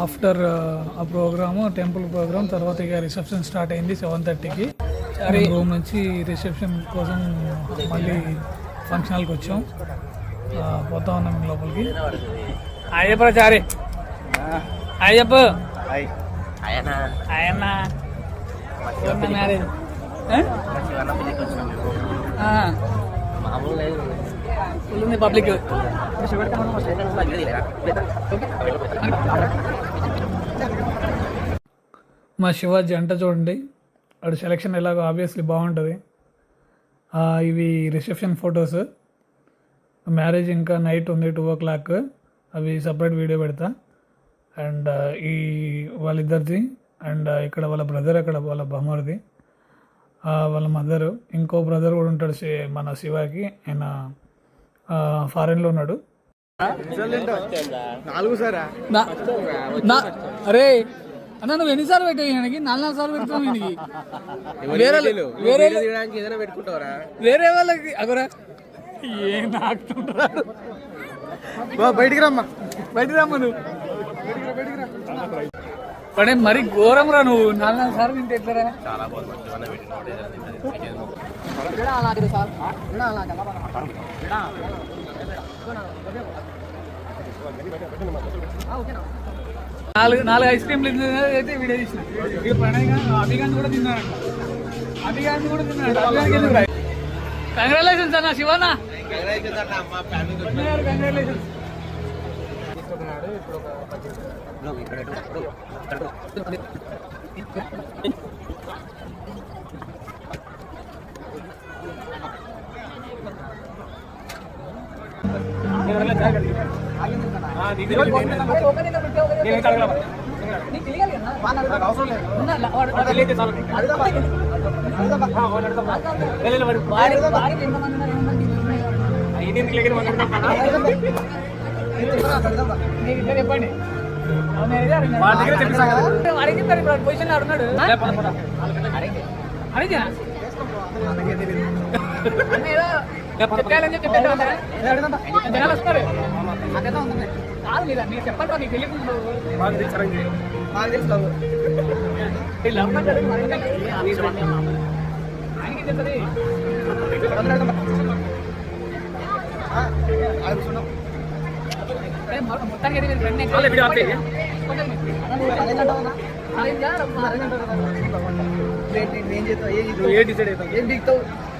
After ఆ programme temple programme తర్వాత ఇక రిసెప్షన్ స్టార్ట్ అయింది 7:30కి. రూమ్ నుంచి రిసెప్షన్ కోసం మళ్ళీ ఫంక్షన్ హాల్కి వచ్చాం. పోతా ఉన్నాం లోపలికి. అయ్యప్ప చారే అయ్యప్ప ఆయన్న మ్యారేజ్ పబ్లిక్ మా శివ జంట చూడండి, వాడు సెలెక్షన్ ఎలాగో ఆబ్వియస్లీ బాగుంటుంది. ఇవి రిసెప్షన్ ఫొటోస్. మ్యారేజ్ ఇంకా నైట్ ఉంది 2 o'clock. అవి సపరేట్ వీడియో పెడతా. అండ్ ఈ వాళ్ళిద్దరిది అండ్ ఇక్కడ వాళ్ళ బ్రదర్, అక్కడ వాళ్ళ బొమ్మరిది, వాళ్ళ మదరు, ఇంకో బ్రదర్ కూడా ఉంటాడు మన శివకి. ఆయన ఫారెన్లో ఉన్నాడు. అరే అన్న నువ్వు ఎన్నిసార్లు పెట్టావు ఈయనకి? 4 సార్లు పెడతావు ఈయనకి. వేరే వాళ్ళకి అగరా ఏం ఆకుతుంటారు. బయటికి రమ్మా, బయటికి రమ్మా నువ్వు. పడే మరి ఘోరం రా నువ్వు. 4 సార్లు తింటే ఎట్లరా? నాలుగు ఐస్ క్రీమ్లు అయితే వీడియో తీసిన. ప్రణయ్ అభిగాంధీ కూడా తిన్నాడంట. అభిగాంధీ కూడా తిన్నాడు. అభిగాంధీ కంగ్రాచులేషన్స్ అన్న శివన్న. కంగ్రాచులేషన్స్. చెప్పండి. పొజిషన్ ఆడున్నాడు. అడిగా చెప్పాలని చెప్పారు. జనాలు వస్తారు. కాదు మీరు మీరు చెప్పండి. నీకు తెలియకుండా ఆయనకి చెప్తుంది. మొత్తానికి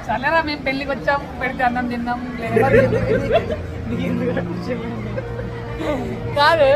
సరేరా మేము పెళ్లికి వచ్చాం, పెడితే అన్నం తిన్నాం. కాదు